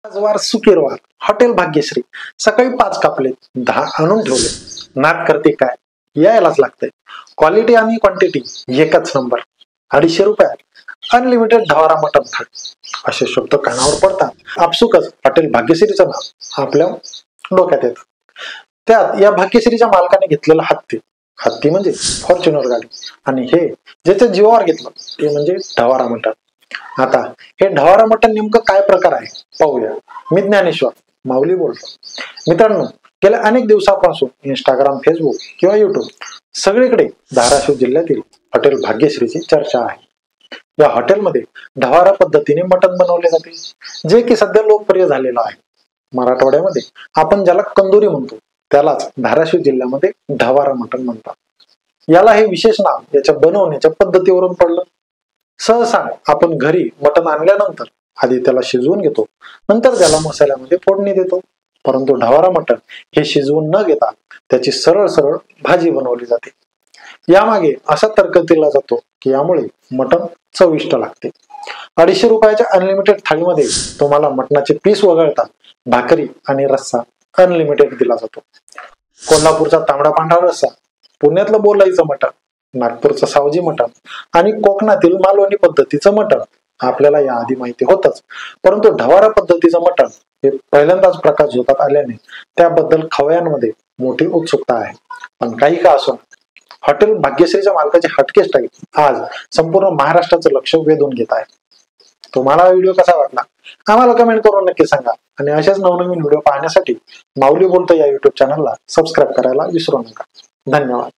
आजवार सुकेरवार hotel Bhagyashree सकाळी 5 कापले 10 आणून ठेवले. नाक करते काय, यायलाच लागतंय. क्वालिटी आणि क्वांटिटी एकच नंबर. 250 रुपयात अनलिमिटेड ढवारा मटन थाळी असे शब्द कानावर पडतात. आपसुकच हॉटेल भाग्यश्रीचं नाव आपल्या डोक्यात येतं. त्यात या भाग्यश्रीच्या मालकाने घेतलेला हत्ती म्हणजे फॉर्च्युनर गाडी, आणि हे ज्याच्या जीवावर घेतलं ते म्हणजे ढवारा मटन. आता हे ढवारा मटन नेमकं काय प्रकार आहे पाहूया. मी ज्ञानेश्वर माऊली बोलतो. मित्रांनो, गेल्या अनेक दिवसापासून इंस्टाग्राम, फेसबुक किंवा युट्यूब सगळीकडे धाराशिव जिल्ह्यातील हॉटेल भाग्यश्रीची चर्चा आहे. या हॉटेलमध्ये ढवारा पद्धतीने मटण बनवले जाते, जे की सध्या लोकप्रिय झालेलं आहे. मराठवाड्यामध्ये आपण ज्याला कंदुरी म्हणतो त्यालाच धाराशिव जिल्ह्यामध्ये ढवारा मटण म्हणतात. याला हे विशेष नाव याच्या बनवण्याच्या पद्धतीवरून पडलं. सहसा आपण घरी मटण आणल्यानंतर आधी त्याला शिजवून घेतो, नंतर त्याला मसाल्यामध्ये फोडणी देतो. परंतु ढवारा मटण हे शिजवून न घेता त्याची सरळ सरळ भाजी बनवली जाते. यामागे असा तर्क दिला जातो की यामुळे मटण चविष्ट लागते. 250 रुपयाच्या अनलिमिटेड थाळीमध्ये तुम्हाला मटणाचे पीस वगळता भाकरी आणि रस्सा अनलिमिटेड दिला जातो. कोल्हापूरचा तांबडा पांढरा रस्सा, पुण्यातलं बोलायचं मटण, नागपूरचं सावजी मटण आणि कोकणातील मालवणी पद्धतीचं मटण आपल्याला याआधी माहिती होतच. परंतु ढवारा पद्धतीचं मटण हे पहिल्यांदाच प्रकाशझोतात आल्याने त्याबद्दल खवय्यांमध्ये मोठी उत्सुकता आहे. पण काही का असो, हॉटेल भाग्यश्रीच्या मालकाची हटके स्टाईल आज संपूर्ण महाराष्ट्राचं लक्ष वेधून घेत आहे. तुम्हाला हा व्हिडिओ कसा वाटला आम्हाला कमेंट करून नक्की सांगा, आणि असेच नवनवीन व्हिडिओ पाहण्यासाठी माऊली बोलतो या युट्यूब चॅनलला सबस्क्राईब करायला विसरू नका. धन्यवाद.